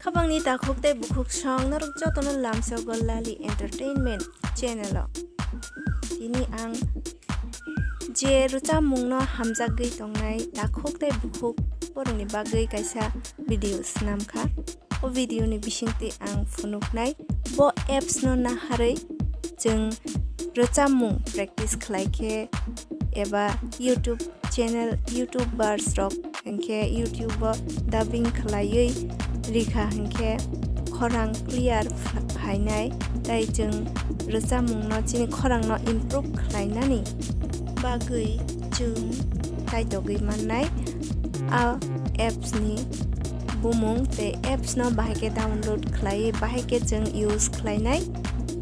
Habangni dakhuk tei bukhuk song narok jotono lamsao golali entertainment channel o. Tini ang je ruchamungno hamjagui tongnai dakhuk tei bukhuk borokni bagui kaisa video snamkha. O video ni bisingti ang phunuknai bo apps no naharui jeng ruchamung practice khlaikhe eba YouTube channel YouTubers rok hengkhe YouTube o dubbing khlaiui rikha hengkhe khorang clear phainai tai jeng ruchamungno chini khorang no improve khlainani bagui jeng taitogui mannai a apps ni bumung te apps no bahai download khlai bahai jeng use khlainai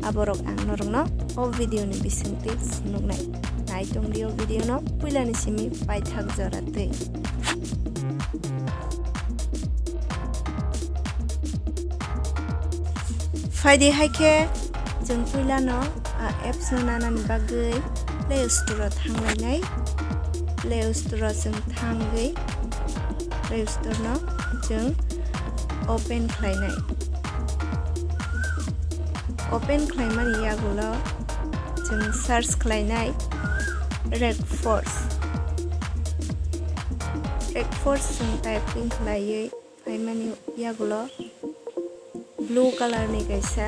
aborok ang norokno o video ni bisingti phunuknai naitung dio video no puilani simi paithak joratui faidi haike jeng puilano a apps no nanani bagui Play Store thanglai Play Store jeng thangui Play Store no jeng open khlainai open khlaimani yagulo jeng search khlainai Regforce jeng typing khlaiui phaimani yagulo blue color ni kaisa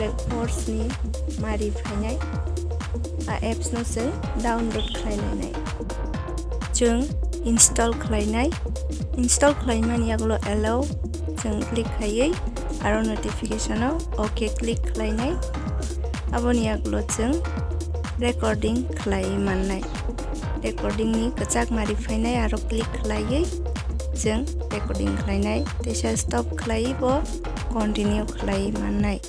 Regforce ni mari phainai a apps no jeng download khlainai jeng install khlaimani yagulo allow jeng click khaiui aro notification o okay click khlainai aboni yagulo jeng recording khlai mannai recording ni kachak mari phainai aro click khlaiui jeng recording khlainai tesa stop khlai bo continue khlai mannai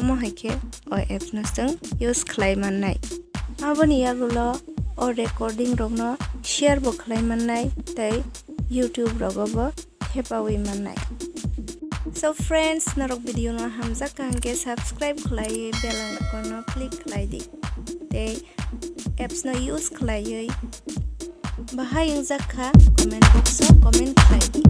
omo haike o apps no jeng use khlai mannai aboni yagulo o recording rokno share bo khlai mannai tei YouTube rogo bo thepaui mannai so friends narok video no hamjak hangke subscribe khlai bell icon no click khlai di tei apps no use khlaiui bahai ungjak kha comment box o comment khlai di